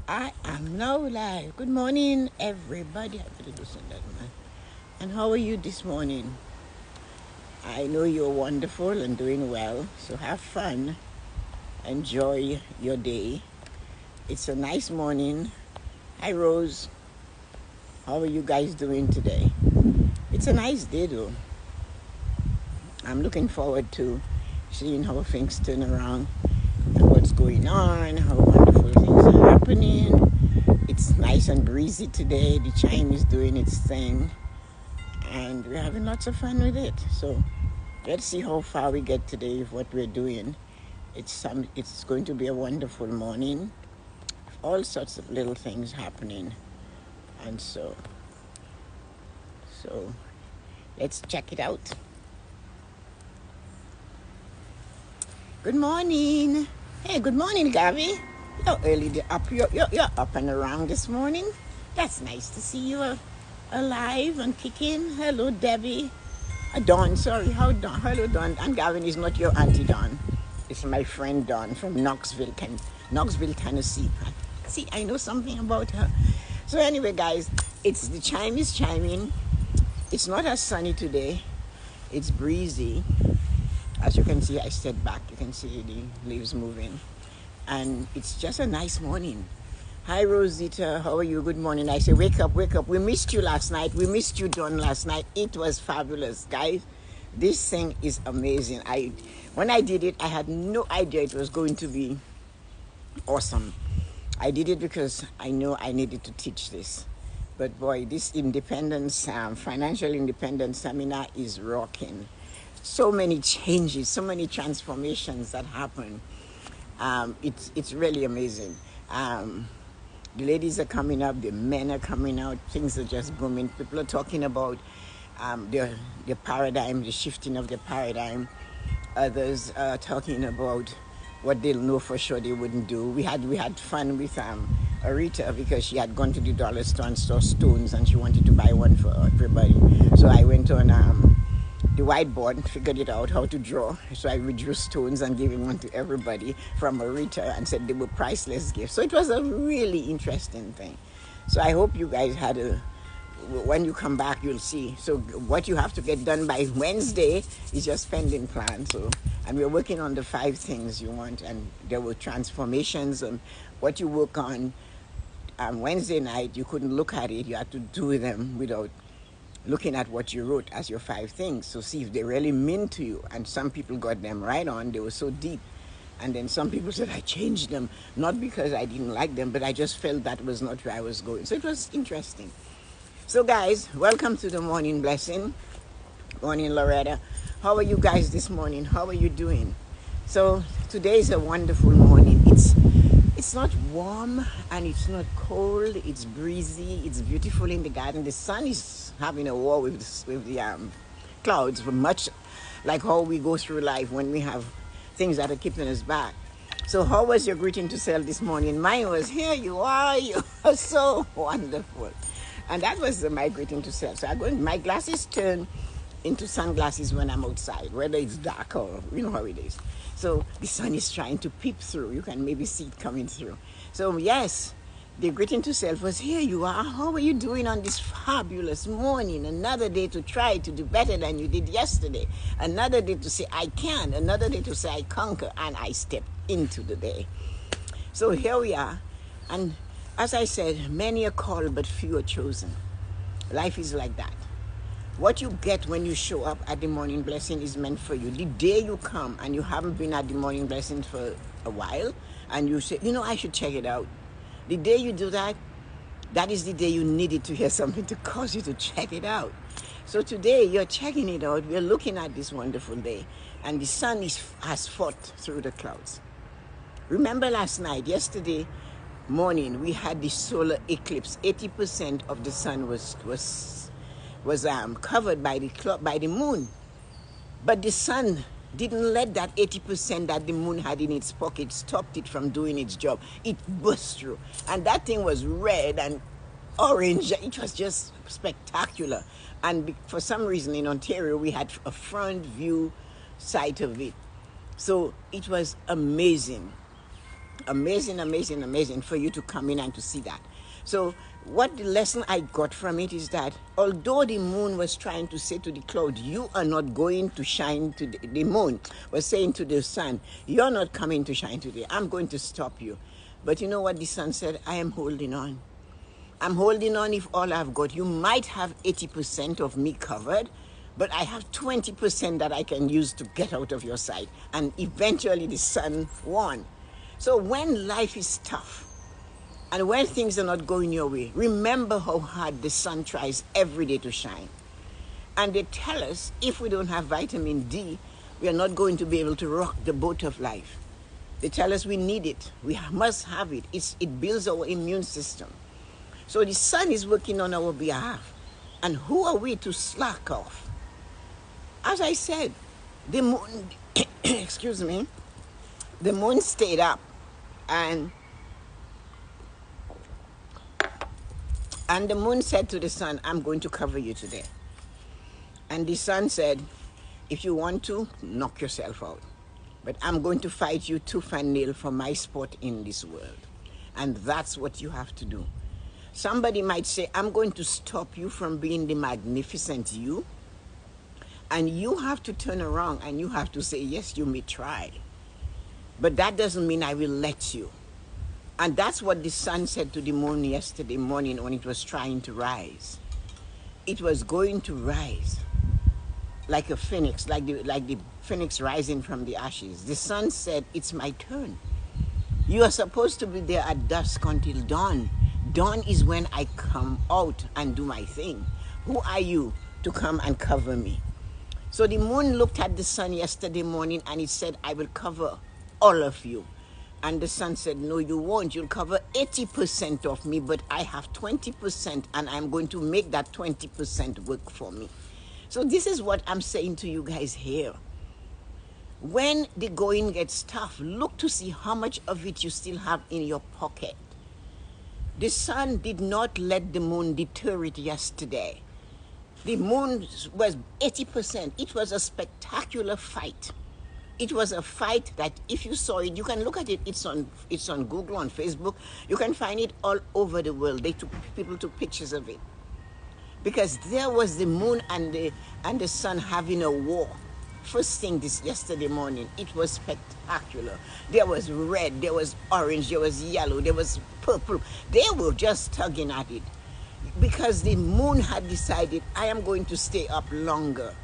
I am now live. Good morning, everybody. I better do some that, man. And how are you this morning? I know you're wonderful and doing well, so have fun. Enjoy your day. It's a nice morning. Hi, Rose. How are you guys doing today? It's a nice day, though. I'm looking forward to seeing how things turn around and what's going on, how wonderful things are happening. It's nice and breezy today. The chime is doing its thing, and we're having lots of fun with it. So let's see how far we get today with what we're doing. It's going to be a wonderful morning. All sorts of little things happening, and so let's check it out. Good morning. Hey, good morning, Gavi. You're early up. You're up and around this morning. That's nice to see you alive and kicking. Hello, Debbie. Dawn, sorry. How Dawn? Hello, Dawn. And Gavin is not your auntie Dawn. It's my friend Dawn from Knoxville, Tennessee. See, I know something about her. So anyway, guys, the chime is chiming. It's not as sunny today. It's breezy. As you can see, I stepped back. You can see the leaves moving. And it's just a nice morning. Hi, Rosita. How are you? Good morning. I say, wake up, wake up. We missed you last night. We missed you, Dawn, last night. It was fabulous, guys. This thing is amazing. When I did it, I had no idea it was going to be awesome. I did it because I know I needed to teach this. But boy, this financial independence seminar is rocking. So many changes, so many transformations that happen. It's really amazing. The ladies are coming up, the men are coming out, things are just booming. People are talking about the paradigm, the shifting of the paradigm. Others are talking about what they'll know for sure they wouldn't do. We had fun with Arita because she had gone to the dollar store and saw stones and she wanted to buy one for everybody. So I went on the whiteboard, figured it out how to draw. So I drew stones and gave one to everybody from Arita and said they were priceless gifts. So it was a really interesting thing. So I hope you guys when you come back, you'll see. So what you have to get done by Wednesday is your spending plan. And we're working on the 5 things you want, and there were transformations and what you work on. Wednesday night, you couldn't look at it. You had to do them without looking at what you wrote as your 5 things. So see if they really mean to you. And some people got them right on. They were so deep. And then some people said I changed them, not because I didn't like them, but I just felt that was not where I was going. So it was interesting. So guys, welcome to the morning blessing. Morning, Loretta. How are you guys this morning? How are you doing? So today is a wonderful morning. It's not warm and it's not cold. It's breezy. It's beautiful in the garden. The sun is having a war with the clouds, much like how we go through life when we have things that are keeping us back. So how was your greeting to self this morning? Mine was, here you are. You are so wonderful. And that was my greeting to self. So my glasses turn into sunglasses when I'm outside, whether it's dark or you know how it is. So the sun is trying to peep through. You can maybe see it coming through. So yes, the greeting to self was, here you are. How are you doing on this fabulous morning? Another day to try to do better than you did yesterday. Another day to say, I can. Another day to say, I conquer. And I step into the day. So here we are. And as I said, many are called, but few are chosen. Life is like that. What you get when you show up at the morning blessing is meant for you. The day you come and you haven't been at the morning blessing for a while, and you say, I should check it out. The day you do that, that is the day you needed to hear something to cause you to check it out. So today you're checking it out. We're looking at this wonderful day, and the sun has fought through the clouds. Remember yesterday morning, we had the solar eclipse. 80% of the sun was covered by the moon, but the sun didn't let that 80% that the moon had in its pocket stopped it from doing its job. It burst through, and that thing was red and orange. It was just spectacular. And for some reason in Ontario, we had a front view sight of it, so it was amazing. Amazing, amazing, amazing for you to come in and to see that. So what the lesson I got from it is that although the moon was trying to say to the cloud, you are not going to shine today, the moon was saying to the sun, you're not coming to shine today, I'm going to stop you. But you know what the sun said? I am holding on. I'm holding on if all I've got. You might have 80% of me covered, but I have 20% that I can use to get out of your sight. And eventually the sun won. So when life is tough, and when things are not going your way, remember how hard the sun tries every day to shine. And they tell us if we don't have vitamin D, we are not going to be able to rock the boat of life. They tell us we need it. We must have it. It builds our immune system. So the sun is working on our behalf. And who are we to slack off? As I said, the moon, excuse me, the moon stayed up and the moon said to the sun, I'm going to cover you today. And the sun said, if you want to, knock yourself out. But I'm going to fight you tooth and nail for my spot in this world. And that's what you have to do. Somebody might say, I'm going to stop you from being the magnificent you. And you have to turn around and you have to say, yes, you may try. But that doesn't mean I will let you. And that's what the sun said to the moon yesterday morning when it was trying to rise. It was going to rise like a phoenix, like the phoenix rising from the ashes. The sun said, it's my turn. You are supposed to be there at dusk until dawn. Dawn is when I come out and do my thing. Who are you to come and cover me? So the moon looked at the sun yesterday morning and it said, I will cover all of you. And the sun said, no, you won't. You'll cover 80% of me, but I have 20%, and I'm going to make that 20% work for me. So this is what I'm saying to you guys here. When the going gets tough, look to see how much of it you still have in your pocket. The sun did not let the moon deter it yesterday. The moon was 80%. It was a spectacular fight. It was a fight that if you saw it, you can look at it. It's on Google, on Facebook. You can find it all over the world. People took pictures of it. Because there was the moon and the sun having a war. First thing yesterday morning, it was spectacular. There was red, there was orange, there was yellow, there was purple. They were just tugging at it. Because the moon had decided, I am going to stay up longer.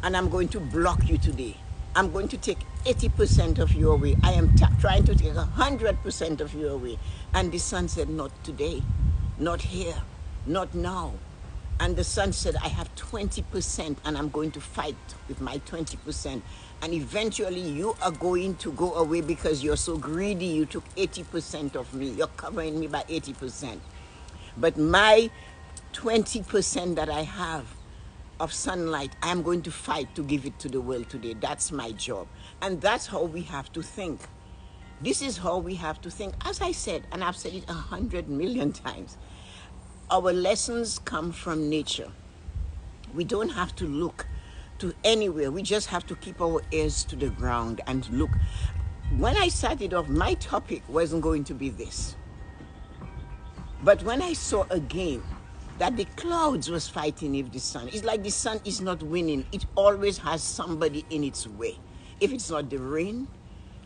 And I'm going to block you today. I'm going to take 80% of you away. I am trying to take 100% of you away. And the sun said, not today, not here, not now. And the sun said, I have 20% and I'm going to fight with my 20%. And eventually you are going to go away because you're so greedy. You took 80% of me. You're covering me by 80%. But my 20% that I have of sunlight, I'm going to fight to give it to the world today. That's my job. And that's how we have to think. This is how we have to think. As I said, and I've said it 100 million times, our lessons come from nature. We don't have to look to anywhere. We just have to keep our ears to the ground and look. When I started off, my topic wasn't going to be this. But when I saw again that the clouds was fighting with the sun, it's like the sun is not winning. It always has somebody in its way. If it's not the rain,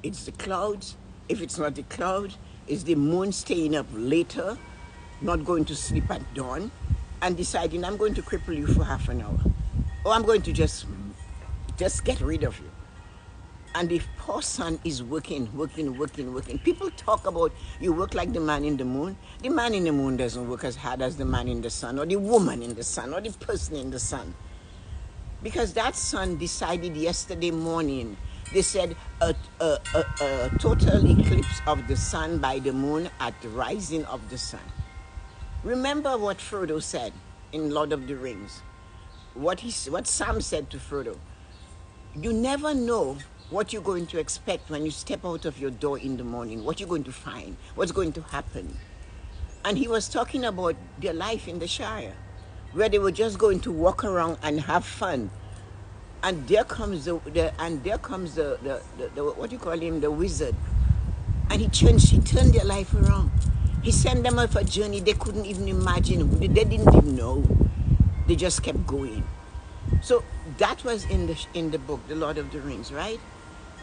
it's the clouds. If it's not the cloud, it's the moon staying up later, not going to sleep at dawn, and deciding I'm going to cripple you for half an hour. Or I'm going to just get rid of you. And the poor sun is working. People talk about you work like the man in the moon. The man in the moon doesn't work as hard as the man in the sun, or the woman in the sun, or the person in the sun. Because that sun decided yesterday morning, they said a total eclipse of the sun by the moon at the rising of the sun. Remember what Frodo said in Lord of the Rings. What Sam said to Frodo. You never know what you're going to expect when you step out of your door in the morning, what you're going to find, what's going to happen. And he was talking about their life in the Shire, where they were just going to walk around and have fun. And there comes the what do you call him, the wizard. And he turned their life around. He sent them on a journey they couldn't even imagine. They didn't even know. They just kept going. So that was in the book, The Lord of the Rings, right?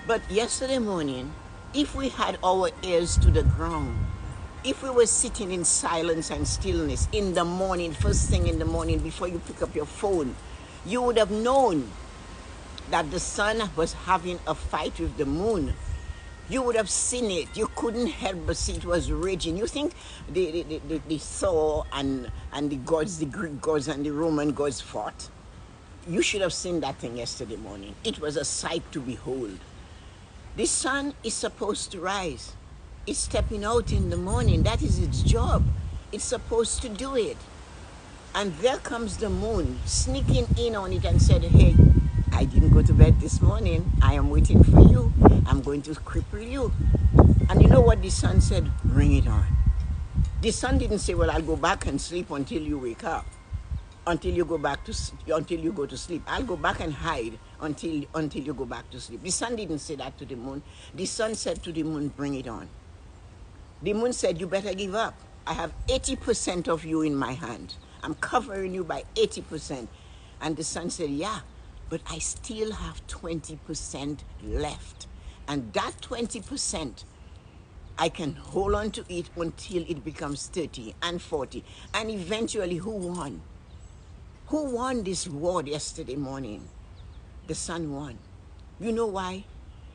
But yesterday morning, if we had our ears to the ground, if we were sitting in silence and stillness in the morning, first thing in the morning before you pick up your phone, you would have known that the sun was having a fight with the moon. You would have seen it. You couldn't help but see it was raging. You think the Thor and the gods, the Greek gods and the Roman gods fought? You should have seen that thing yesterday morning. It was a sight to behold. The sun is supposed to rise. It's stepping out in the morning. That is its job. It's supposed to do it. And there comes the moon sneaking in on it and said, hey, I didn't go to bed this morning. I am waiting for you. I'm going to cripple you. And you know what the sun said? Bring it on. The sun didn't say, well, I'll go back and sleep until you wake up. Until you go to sleep. I'll go back and hide until you go back to sleep. The sun didn't say that to the moon. The sun said to the moon, bring it on. The moon said, you better give up. I have 80% of you in my hand. I'm covering you by 80%. And the sun said, yeah, but I still have 20% left. And that 20%, I can hold on to it until it becomes 30 and 40. And eventually, who won? Who won this war yesterday morning? The sun won. You know why?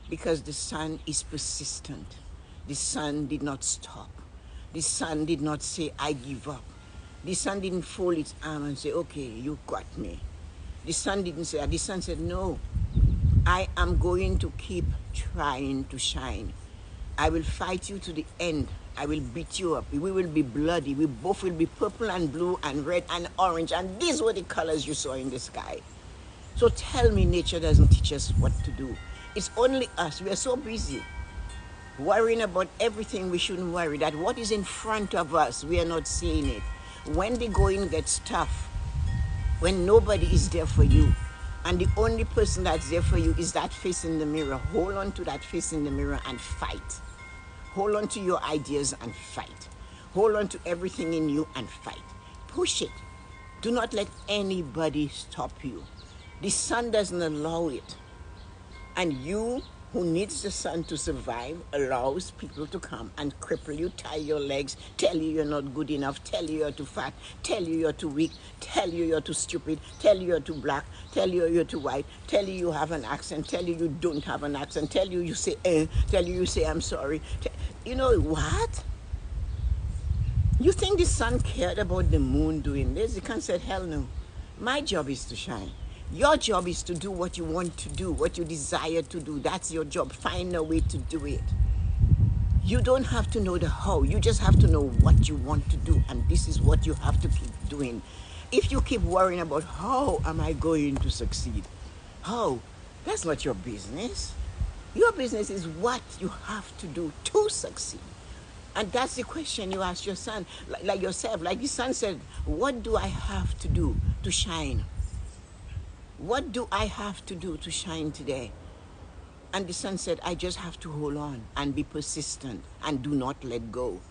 Because the sun is persistent. The sun did not stop. The sun did not say, I give up. The sun didn't fold its arm and say, okay, you got me. The sun didn't say that. The sun said, no, I am going to keep trying to shine. I will fight you to the end. I will beat you up. We will be bloody. We both will be purple and blue and red and orange. And these were the colors you saw in the sky. So tell me nature doesn't teach us what to do. It's only us. We are so busy worrying about everything we shouldn't worry, that what is in front of us, we are not seeing it. When the going gets tough, when nobody is there for you, and the only person that's there for you is that face in the mirror, hold on to that face in the mirror and fight. Hold on to your ideas and fight. Hold on to everything in you and fight. Push it. Do not let anybody stop you. The sun doesn't allow it. And you, who needs the sun to survive, allows people to come and cripple you, tie your legs, tell you you're not good enough, tell you you're too fat, tell you you're too weak, tell you you're too stupid, tell you you're too black, tell you you're too white, tell you you have an accent, tell you you don't have an accent, tell you you say tell you you say I'm sorry. You know what? You think the sun cared about the moon doing this? The sun said, hell no. My job is to shine. Your job is to do what you want to do, what you desire to do. That's your job. Find a way to do it. You don't have to know the how. You just have to know what you want to do. And this is what you have to keep doing. If you keep worrying about how am I going to succeed? How? That's not your business. Your business is what you have to do to succeed. And that's the question you ask your son, like yourself. Like the son said, what do I have to do to shine? What do I have to do to shine today? And the son said, I just have to hold on and be persistent and do not let go.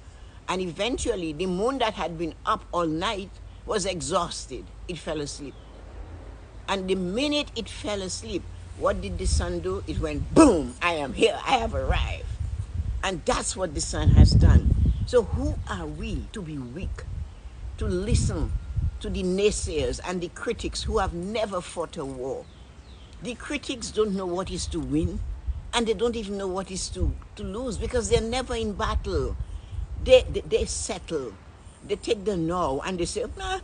And eventually, the moon that had been up all night was exhausted. It fell asleep. And the minute it fell asleep, what did the sun do? It went, boom, I am here, I have arrived. And that's what the sun has done. So who are we to be weak, to listen to the naysayers and the critics who have never fought a war? The critics don't know what is to win, and they don't even know what is to lose, because they're never in battle. They settle. They take the no and they say, nah,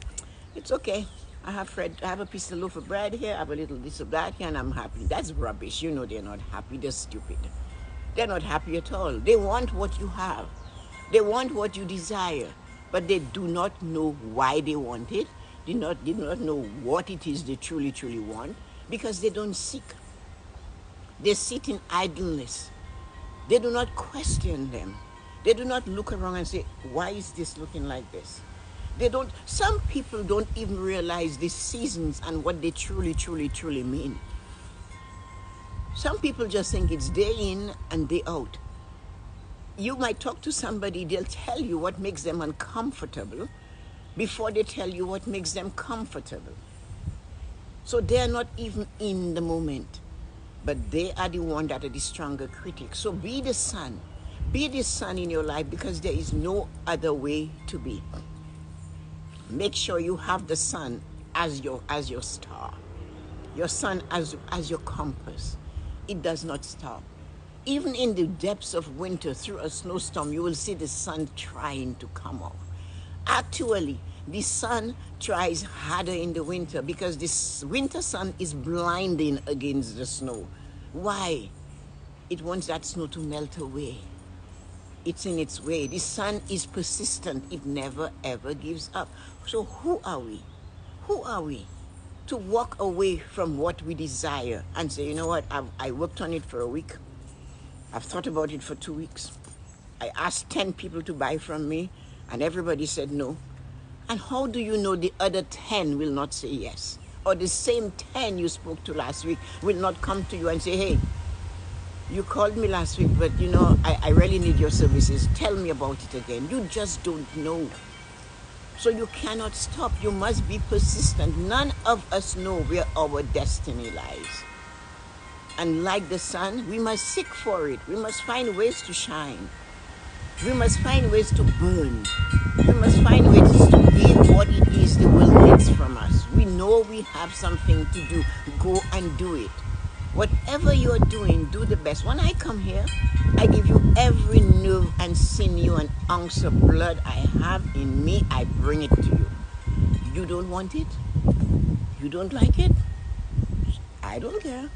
it's okay. I have a piece of loaf of bread here, I have a little this of that here, and I'm happy. That's rubbish. You know they're not happy. They're stupid. They're not happy at all. They want what you have. They want what you desire, but they do not know why they want it. They do not know what it is they truly, truly want, because they don't seek. They sit in idleness. They do not question them. They do not look around and say, why is this looking like this? Some people don't even realize the seasons and what they truly, truly, truly mean. Some people just think it's day in and day out. You might talk to somebody, they'll tell you what makes them uncomfortable before they tell you what makes them comfortable. So they're not even in the moment, but they are the one that are the stronger critics. So be the sun. Be the sun in your life, because there is no other way to be. Make sure you have the sun as your star. Your sun as your compass. It does not stop. Even in the depths of winter, through a snowstorm, you will see the sun trying to come up. Actually, the sun tries harder in the winter because this winter sun is blinding against the snow. Why? It wants that snow to melt away. It's in its way. The sun is persistent. It never ever gives up. So who are we? Who are we to walk away from what we desire and say, you know what, I worked on it for a week. I've thought about it for 2 weeks. I asked 10 people to buy from me, and everybody said no. And how do you know the other 10 will not say yes? Or the same 10 you spoke to last week will not come to you and say, hey, you called me last week, but you know, I really need your services. Tell me about it again. You just don't know. So you cannot stop. You must be persistent. None of us know where our destiny lies. And like the sun, we must seek for it. We must find ways to shine. We must find ways to burn. We must find ways to be what it is the world needs from us. We know we have something to do. Go and do it. Whatever you're doing, do the best. When I come here, I give you every nerve and sinew and ounce of blood I have in me. I bring it to you. You don't want it? You don't like it? I don't care.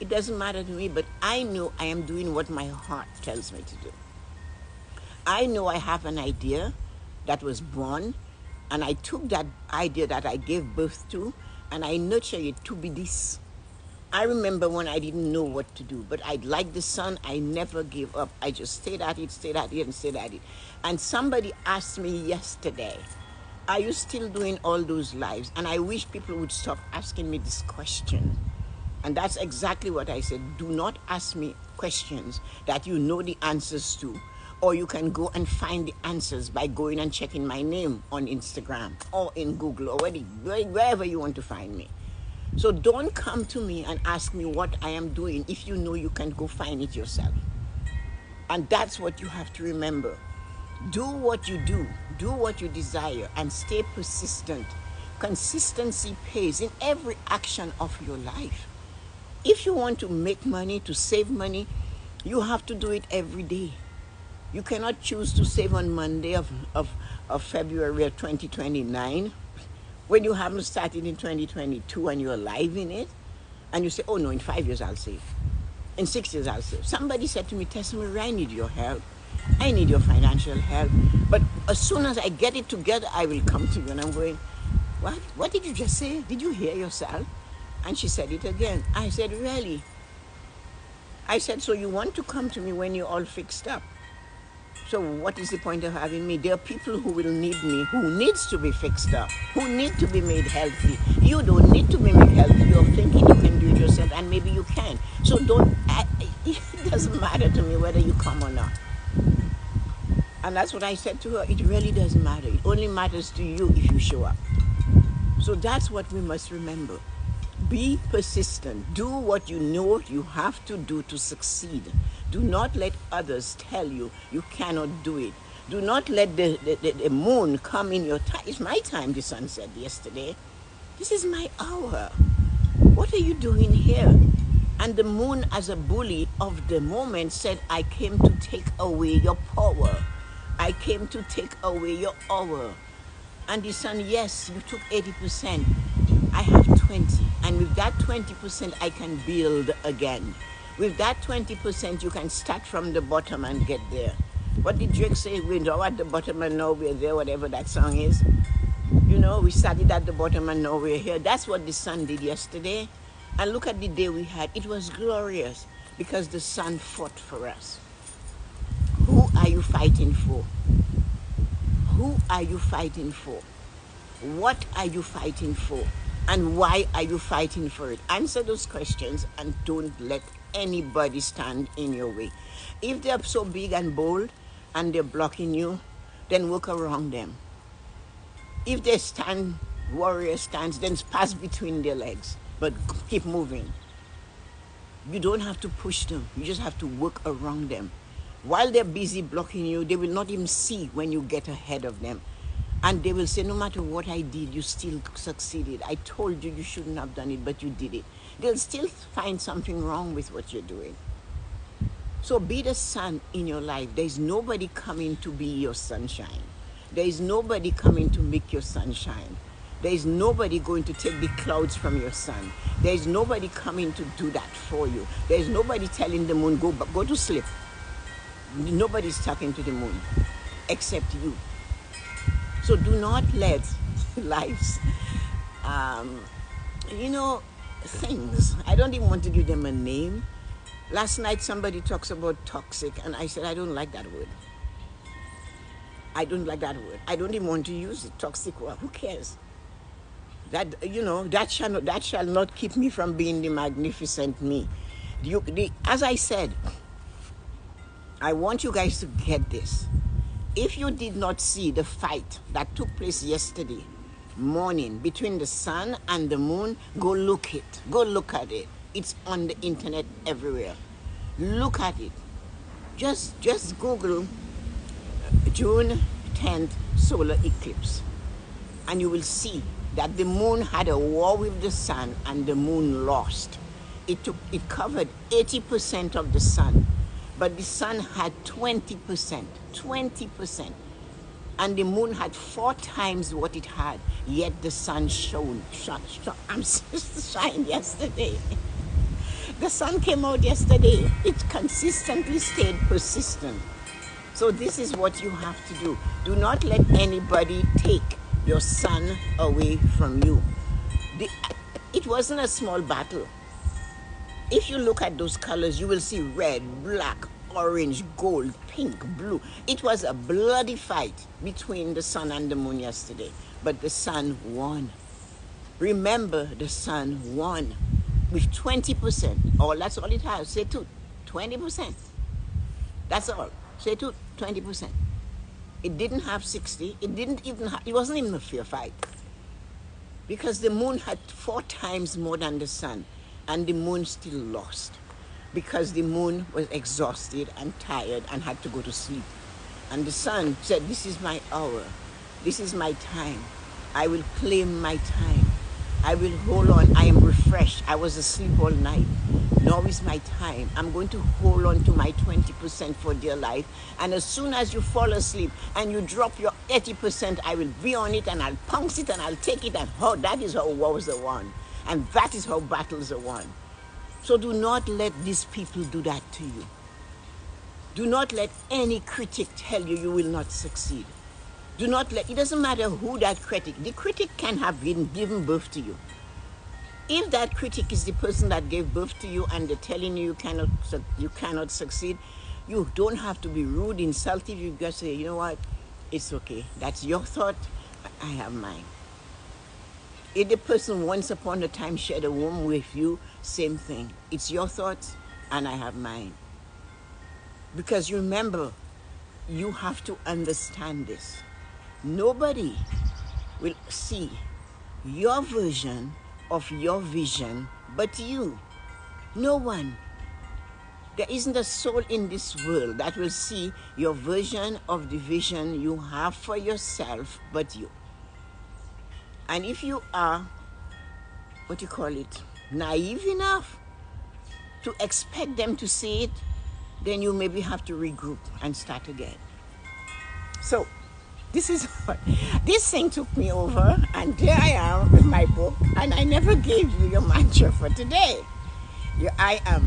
It doesn't matter to me, but I know I am doing what my heart tells me to do. I know I have an idea that was born, and I took that idea that I gave birth to, and I nurture it to be this. I remember when I didn't know what to do, but like the sun, I never gave up. I just stayed at it, and stayed at it. And somebody asked me yesterday, are you still doing all those lives? And I wish people would stop asking me this question. And that's exactly what I said. Do not ask me questions that you know the answers to, or you can go and find the answers by going and checking my name on Instagram or in Google or wherever you want to find me. So don't come to me and ask me what I am doing if you know you can go find it yourself. And that's what you have to remember. Do what you do what you desire, and stay persistent. Consistency pays in every action of your life. If you want to make money, to save money, you have to do it every day. You cannot choose to save on Monday of February of 2029 when you haven't started in 2022 and you're alive in it, and you say, oh no, in 5 years I'll save. In 6 years I'll save. Somebody said to me, Tessa-Marie, I need your help. I need your financial help. But as soon as I get it together, I will come to you. And I'm going, what? What did you just say? Did you hear yourself? And she said it again. I said, really? I said, so you want to come to me when you're all fixed up? So what is the point of having me? There are people who will need me, who needs to be fixed up, who need to be made healthy. You don't need to be made healthy. You're thinking you can do it yourself, and maybe you can. So it doesn't matter to me whether you come or not. And that's what I said to her. It really doesn't matter. It only matters to you if you show up. So that's what we must remember. Be persistent. Do what you know you have to do to succeed. Do not let others tell you you cannot do it. Do not let the moon come in your time. It's my time, the sun said yesterday. This is my hour. What are you doing here? And the moon, as a bully of the moment, said, I came to take away your power. I came to take away your hour. And the sun, yes, you took 80%. I have 20. And with that 20%, I can build again. With that 20%, you can start from the bottom and get there. What did Drake say? We're at the bottom and now we're there, whatever that song is. You know, we started at the bottom and now we're here. That's what the sun did yesterday. And look at the day we had. It was glorious because the sun fought for us. Who are you fighting for? Who are you fighting for? What are you fighting for? And why are you fighting for it? Answer those questions and don't let anybody stand in your way. If they're so big and bold, and they're blocking you, then work around them. If they stand, warrior stance, then pass between their legs, but keep moving. You don't have to push them. You just have to work around them. While they're busy blocking you, they will not even see when you get ahead of them. And they will say, no matter what I did, you still succeeded. I told you you shouldn't have done it, but you did it. They'll still find something wrong with what you're doing. So be the sun in your life. There's nobody coming to be your sunshine. There is nobody coming to make your sun shine. There is nobody going to take the clouds from your sun. There is nobody coming to do that for you. There is nobody telling the moon, go to sleep. Nobody's talking to the moon except you. So do not let life's, things. I don't even want to give them a name. Last night somebody talks about toxic, and I said, I don't like that word. I don't like that word. I don't even want to use it. Toxic, well, who cares? That shall not keep me from being the magnificent me. As I said, I want you guys to get this. If you did not see the fight that took place yesterday morning between the sun and the moon, go look it. Go look at it. It's on the internet everywhere. Look at it. Just Google June 10th solar eclipse, and you will see that the moon had a war with the sun and the moon lost. It covered 80% of the sun, but the sun had 20%, and the moon had 4 times what it had, yet the sun shined yesterday. The sun came out yesterday. It consistently stayed persistent. So this is what you have to do. Do not let anybody take your sun away from you. It wasn't a small battle. If you look at those colors, you will see red, black, orange, gold, pink, blue. It was a bloody fight between the sun and the moon yesterday, but the sun won. Remember, the sun won with 20%. Oh, that's all it has. Say 20%. That's all. Say 20%. It didn't have 60. It wasn't even a fair fight, because the moon had 4 times more than the sun, and the moon still lost because the moon was exhausted and tired and had to go to sleep. And the sun said, this is my hour. This is my time. I will claim my time. I will hold on. I am refreshed. I was asleep all night. Now is my time. I'm going to hold on to my 20% for dear life. And as soon as you fall asleep and you drop your 80%, I will be on it and I'll pounce it and I'll take it. And that is how wars are won. And that is how battles are won. So do not let these people do that to you. Do not let any critic tell you you will not succeed. It doesn't matter who that critic, the critic can have given birth to you. If that critic is the person that gave birth to you and they're telling you you cannot succeed, you don't have to be rude, insultive. You just say, you know what, it's okay. That's your thought, I have mine. If the person once upon a time shared a room with you, same thing. It's your thoughts and I have mine. Because remember, you have to understand this. Nobody will see your version of your vision but you. No one. There isn't a soul in this world that will see your version of the vision you have for yourself but you. And if you are, naive enough to expect them to see it, then you maybe have to regroup and start again. So, this thing took me over, and there I am with my book, and I never gave you your mantra for today. I am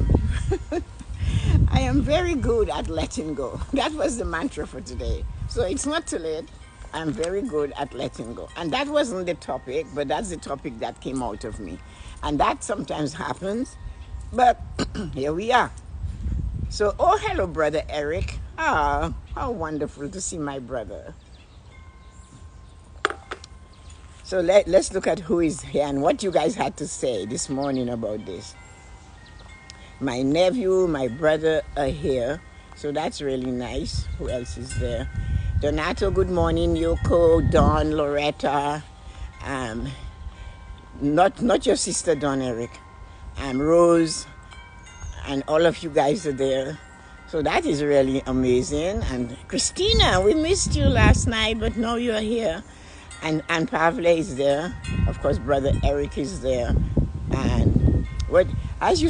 very good at letting go. That was the mantra for today. So it's not too late. I'm very good at letting go. And that wasn't the topic, but that's the topic that came out of me. And that sometimes happens, but here we are. So, hello, Brother Eric. How wonderful to see my brother. So let's look at who is here and what you guys had to say this morning about this. My nephew, my brother are here, So that's really nice. Who else is there? Donato, good morning. Yoko, Dawn, Loretta, um, not your sister Dawn, Eric, Rose, and all of you guys are there. So that is really amazing. And Christina, we missed you last night, but now you're here. And Pavle is there. Of course, brother Eric is there. And what are you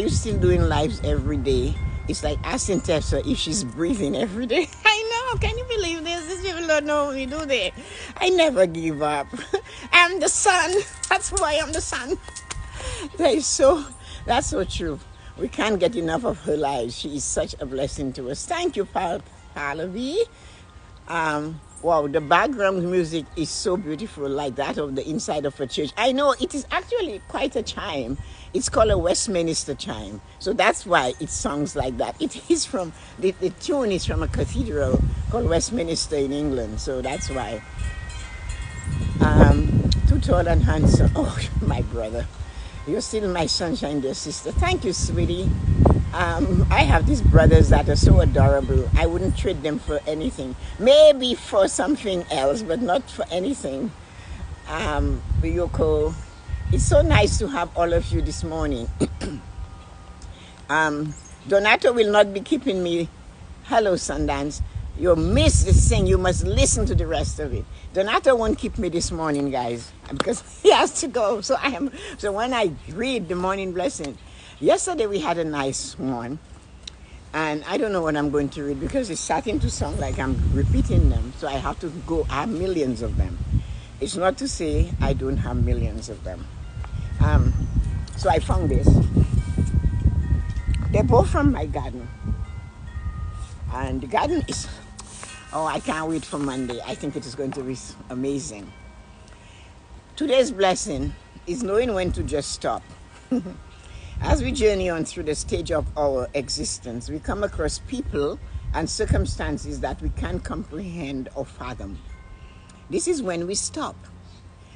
still doing lives every day? It's like asking Tessa if she's breathing every day. I know. Can you believe this? These people don't know me, do they? I never give up. I'm the sun. That's why I'm the sun. That's so true. We can't get enough of her lives. She is such a blessing to us. Thank you, Pallavi. Wow, the background music is so beautiful, like that of the inside of a church. I know it is actually quite a chime. It's called a Westminster chime. So that's why it sounds like that. It is from, the tune is from a cathedral called Westminster in England. So that's why. Too tall and handsome. Oh, my brother. You're still my sunshine, dear sister. Thank you, sweetie. I have these brothers that are so adorable. I wouldn't trade them for anything. Maybe for something else, but not for anything. Yoko, it's so nice to have all of you this morning. Donato will not be keeping me. Hello, Sundance. You missed this thing. You must listen to the rest of it. Donato won't keep me this morning, guys, because he has to go. So when I read the morning blessing, yesterday we had a nice one, and I don't know what I'm going to read because it's starting to sound like I'm repeating them. So I have to go. I have millions of them. It's not to say I don't have millions of them. So I found this. They're both from my garden, and the garden is. Oh, I can't wait for Monday. I think it is going to be amazing. Today's blessing is knowing when to just stop. As we journey on through the stage of our existence, we come across people and circumstances that we can't comprehend or fathom. This is when we stop.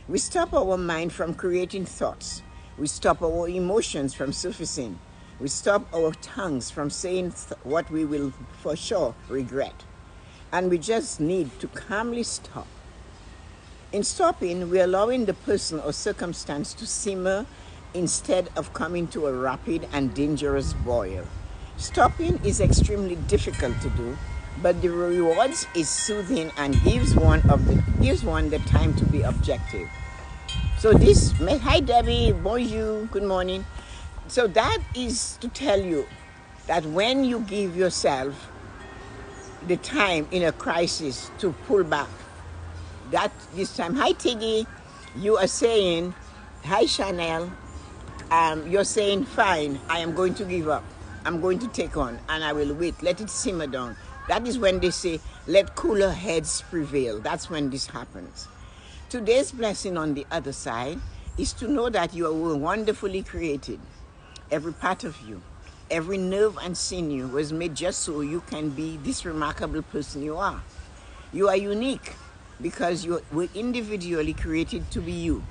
We stop our mind from creating thoughts. We stop our emotions from surfacing. We stop our tongues from saying what we will for sure regret. And we just need to calmly stop. In stopping, we're allowing the person or circumstance to simmer instead of coming to a rapid and dangerous boil. Stopping is extremely difficult to do, but the rewards is soothing and gives one the time to be objective. So hi Debbie, bonjour, good morning. So that is to tell you that when you give yourself the time in a crisis to pull back, that this time, hi Tiggy, you are saying, hi Chanel, you're saying, fine, I am going to give up. I'm going to take on, and I will wait, let it simmer down. That is when they say, let cooler heads prevail. That's when this happens. Today's blessing on the other side is to know that you are wonderfully created. Every part of you, every nerve and sinew was made just so you can be this remarkable person you are. You are unique because you were individually created to be you.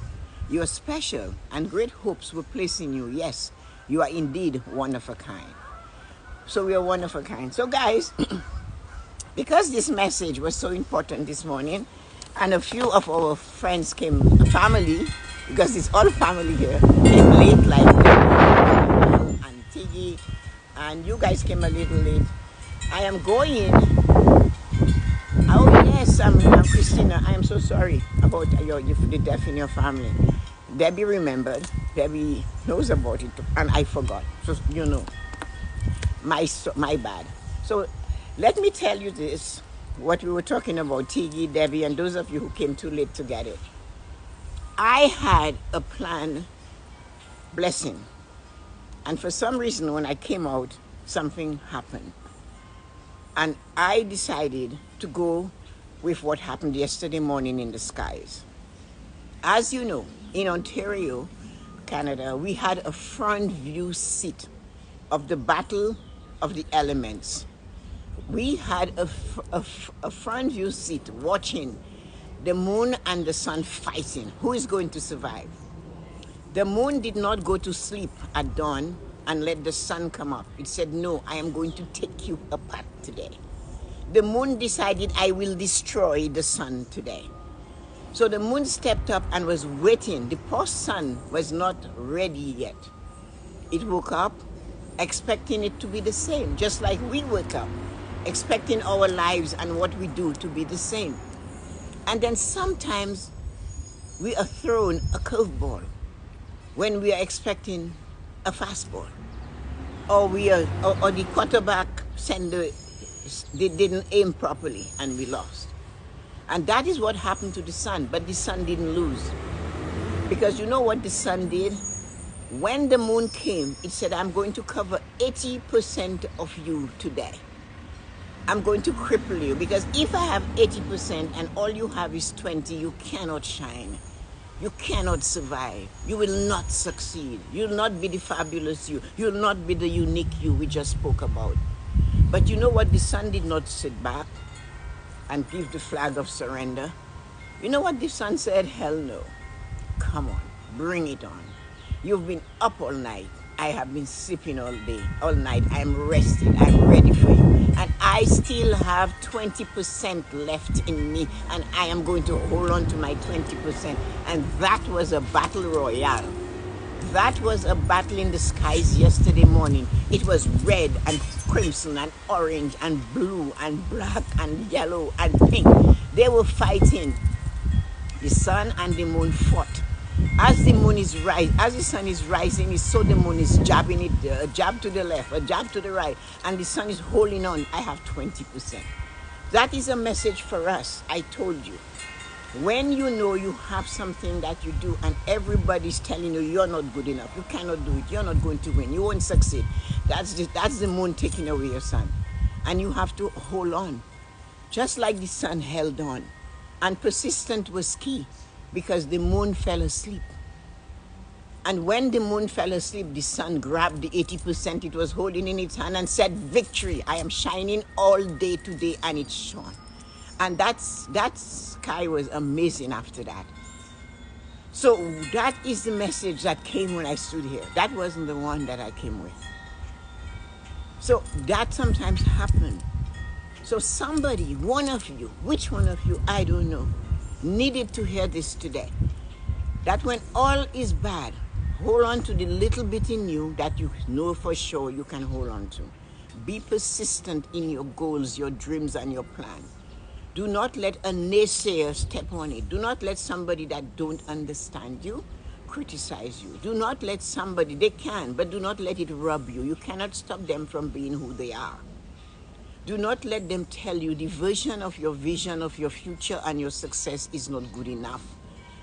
You are special and great hopes were placed in you. Yes, you are indeed one of a kind. So we are one of a kind. So guys, because this message was so important this morning, and a few of our friends came, family, because it's all family here, came late like and Tiggy, and you guys came a little late. I am going. Oh yes, I'm Christina. I am so sorry about the death in your family. Debbie remembered. Debbie knows about it, and I forgot. So you know, my bad. So let me tell you this: what we were talking about, Tiggy, Debbie, and those of you who came too late to get it. I had a planned blessing, and for some reason, when I came out, something happened. And I decided to go with what happened yesterday morning in the skies. As you know, in Ontario, Canada, we had a front view seat of the battle of the elements. We had a front view seat watching the moon and the sun fighting. Who is going to survive? The moon did not go to sleep at dawn and let the sun come up. It said, no, I am going to take you apart today. The moon decided, I will destroy the sun today. So the moon stepped up and was waiting. The poor sun was not ready yet. It woke up expecting it to be the same, just like we wake up, expecting our lives and what we do to be the same. And then sometimes we are thrown a curveball when we are expecting a fastball, or the quarterback they didn't aim properly and we lost. And that is what happened to the sun, but the sun didn't lose. Because you know what the sun did? When the moon came, it said, I'm going to cover 80% of you today. I'm going to cripple you, because if I have 80% and all you have is 20, you cannot shine. You cannot survive. You will not succeed. You'll not be the fabulous you. You'll not be the unique you we just spoke about. But you know what? The sun did not sit back and give the flag of surrender. You know what the sun said? Hell no. Come on, bring it on. You've been up all night. I have been sleeping all day, all night. I'm rested. I'm ready for you. And I still have 20% left in me, and I am going to hold on to my 20%. And that was a battle royale. That was a battle in the skies yesterday morning. It was red and crimson and orange and blue and black and yellow and pink. They were fighting. The sun and the moon fought. As the moon is rising, as the sun is rising, so the moon is jabbing it, a jab to the left, a jab to the right, and the sun is holding on. I have 20%. That is a message for us. I told you. When you know you have something that you do and everybody's telling you you're not good enough, you cannot do it, you're not going to win, you won't succeed. That's the moon taking away your sun. And you have to hold on. Just like the sun held on. And persistence was key, because the moon fell asleep. And when the moon fell asleep, the sun grabbed the 80% it was holding in its hand and said, victory, I am shining all day today, and it shone. And that sky was amazing after that. So that is the message that came when I stood here. That wasn't the one that I came with. So that sometimes happened. So somebody, one of you, which one of you, I don't know, needed to hear this today. That when all is bad, hold on to the little bit in you that you know for sure you can hold on to. Be persistent in your goals, your dreams, and your plans. Do not let a naysayer step on it. Do not let somebody that don't understand you criticize you. Do not let somebody, they can, but do not let it rub you. You cannot stop them from being who they are. Do not let them tell you the version of your vision of your future and your success is not good enough,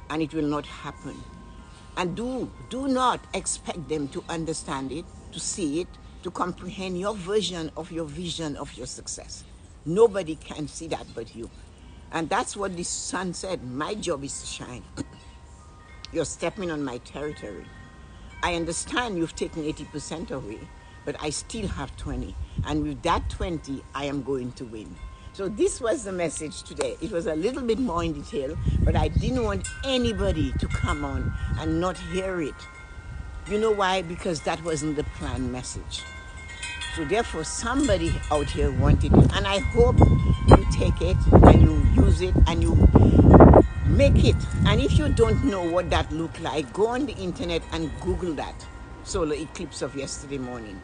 and it will not happen. And do not expect them to understand it, to see it, to comprehend your version of your vision of your success. Nobody can see that but you. And that's what the sun said. My job is to shine. You're stepping on my territory. I understand you've taken 80% away, but I still have 20. And with that 20, I am going to win. So this was the message today. It was a little bit more in detail, but I didn't want anybody to come on and not hear it. You know why? Because that wasn't the planned message. So therefore, somebody out here wanted it. And I hope you take it and you use it and you make it. And if you don't know what that looked like, go on the internet and Google that solar eclipse of yesterday morning.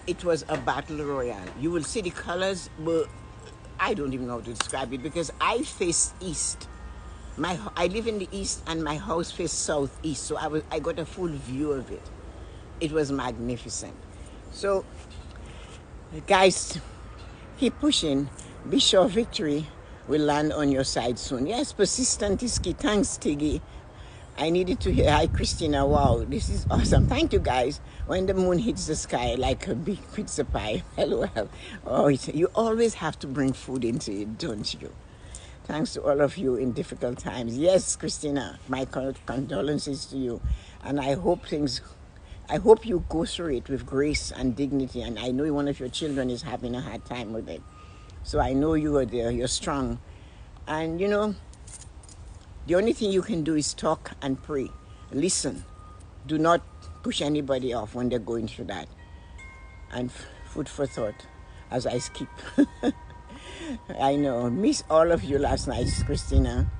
It was a battle royale. You will see the colors, but I don't even know how to describe it, because I face east. I live in the east and my house faced southeast, so I got a full view of it. It was magnificent. So guys, keep pushing. Be sure victory will land on your side soon. Yes, persistent is key. Thanks, Tiggy. I needed to hear. Hi, Christina. Wow, this is awesome. Thank you, guys. When the moon hits the sky like a big pizza pie. Hello. Oh, you always have to bring food into it, don't you? Thanks to all of you in difficult times. Yes, Christina, my condolences to you. And I hope you go through it with grace and dignity. And I know one of your children is having a hard time with it. So I know you are there. You're strong. And, you know, the only thing you can do is talk and pray. Listen. Do not push anybody off when they're going through that. And food for thought as I skip. I know, miss all of you last night, Christina.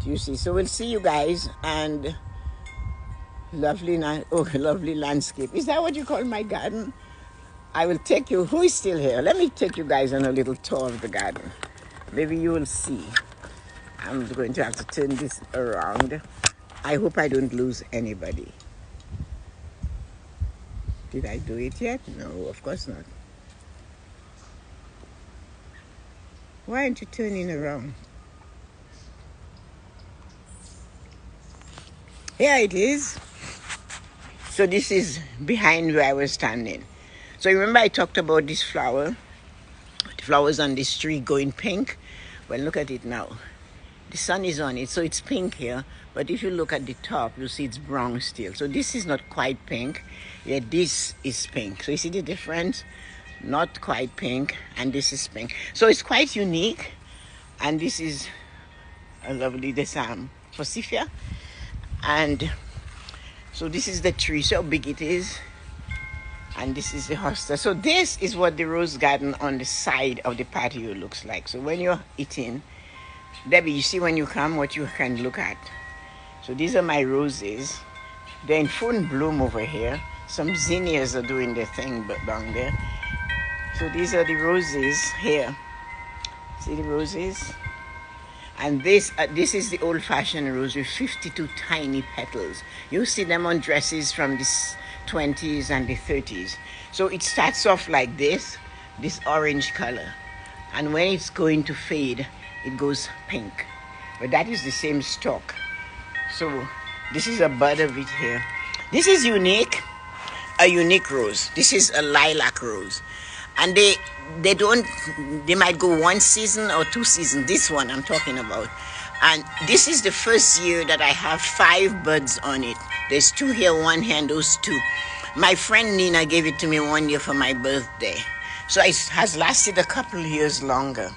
Do you see? So we'll see you guys, and lovely landscape. Is that what you call my garden? I will take you. Who is still here? Let me take you guys on a little tour of the garden. Maybe you will see. I'm going to have to turn this around. I hope I don't lose anybody. Did I do it yet? No, of course not. Why aren't you turning around? Here it is. So this is behind where I was standing. So remember I talked about this flower? The flowers on this tree going pink. Well, look at it now. The sun is on it, so it's pink here. But if you look at the top, you'll see it's brown still. So this is not quite pink. Yet this is pink. So you see the difference? Not quite pink, and this is pink. So it's quite unique. And this is a lovely forsythia. And so this is the tree. So how big it is. And this is the hosta. So this is what the rose garden on the side of the patio looks like. So when you're eating, Debbie, you see when you come what you can look at. So these are my roses. They're in full bloom over here. Some zinnias are doing their thing down there. So these are the roses here. See the roses? And this is the old-fashioned rose with 52 tiny petals. You see them on dresses from the 20s and the 30s. So it starts off like this orange color. And when it's going to fade, it goes pink. But that is the same stalk. So this is a bud of it here. This is unique, a unique rose. This is a lilac rose. And they might go 1 season or 2 seasons. This one I'm talking about. And this is the first year that I have 5 buds on it. There's 2 here, 1 here, and those 2. My friend Nina gave it to me 1 year for my birthday. So it has lasted a couple years longer.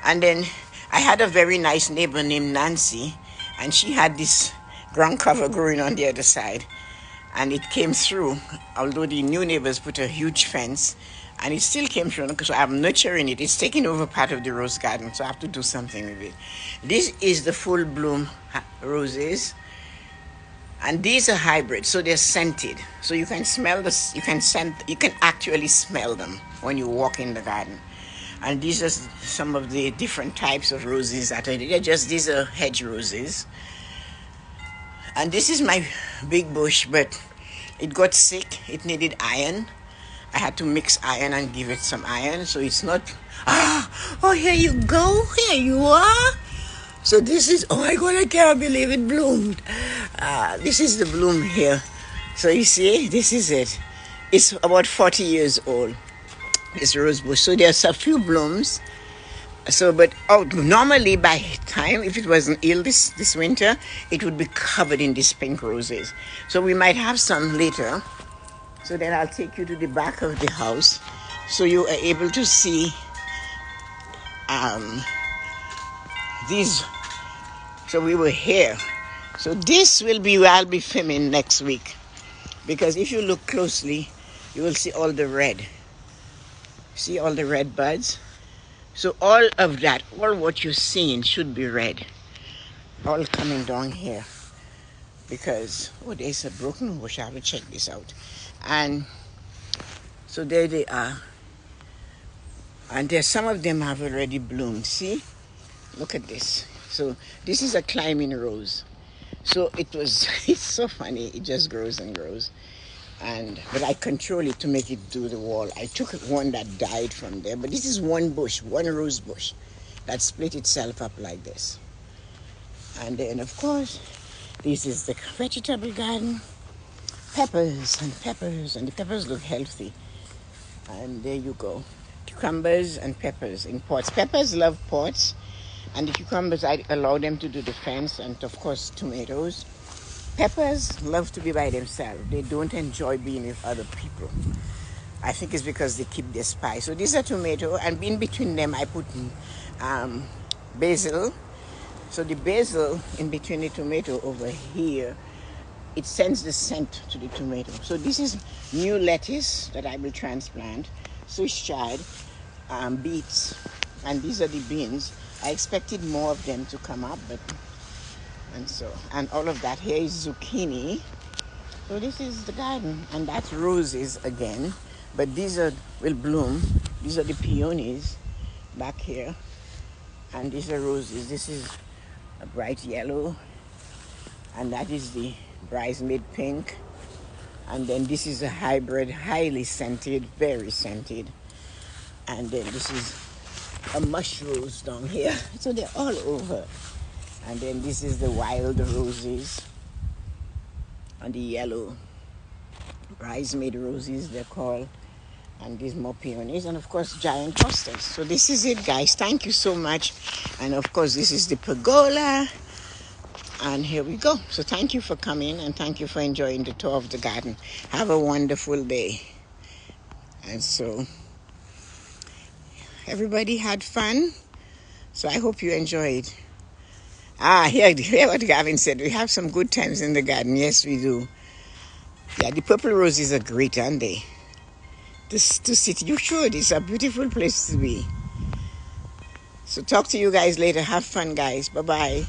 And then I had a very nice neighbor named Nancy, and she had this ground cover growing on the other side. And it came through, although the new neighbors put a huge fence, and it still came through, so I'm nurturing it. It's taking over part of the rose garden, so I have to do something with it. This is the full bloom roses, and these are hybrids, so they're scented. So you can smell this. You can actually smell them when you walk in the garden. And these are some of the different types of roses that are there. These are hedge roses. And this is my big bush, but it got sick. It needed iron. I had to mix iron and give it some iron, so it's not. Oh, here you go. Here you are. So this is. Oh my God! I can't believe it bloomed. This is the bloom here. So you see, this is it. It's about 40 years old. This rose bush. So there's a few blooms. So, but normally by time, if it wasn't ill this winter, it would be covered in these pink roses. So we might have some later. So then I'll take you to the back of the house, so you are able to see these. So we were here. So this will be where I'll be filming next week, because if you look closely, you will see all the red. See all the red buds? So all of that, all what you're seeing should be red. All coming down here. Because, there's a broken bush. I have to check this out. And so there they are. And there's some of them have already bloomed. See? Look at this. So this is a climbing rose. So it's so funny. It just grows and grows. But I control it to make it do the wall. I took one that died from there, but this is one bush, one rose bush that split itself up like this. And then, of course, this is the vegetable garden. Peppers, and the peppers look healthy. And there you go. Cucumbers and peppers in pots. Peppers love pots, and the cucumbers, I allow them to do the fence, and of course, tomatoes. Peppers love to be by themselves. They don't enjoy being with other people. I think it's because they keep their spice. So these are tomato, and in between them I put basil. So the basil in between the tomato over here it sends the scent to the tomato. So this is new lettuce that I will transplant, Swiss chard, beets, and these are the beans. I expected more of them to come up, but and all of that. Here is zucchini. So this is the garden, and that's roses again, but these will bloom. These are the peonies back here, and these are roses. This is a bright yellow, and that is the bridesmaid pink, and then this is a hybrid, highly scented, very scented, and then this is a mush rose down here. So they're all over, and then this is the wild roses, and the yellow bridesmaid roses they're called, and these more peonies, and of course giant hostas. So this is it, guys. Thank you so much. And of course this is the pergola, and here we go. So thank you for coming, and thank you for enjoying the tour of the garden. Have a wonderful day. And so everybody had fun, so I hope you enjoyed. Hear what Gavin said. We have some good times in the garden. Yes, we do. Yeah, the purple roses are great, aren't they? To sit, you should. It's a beautiful place to be. So talk to you guys later. Have fun, guys. Bye-bye.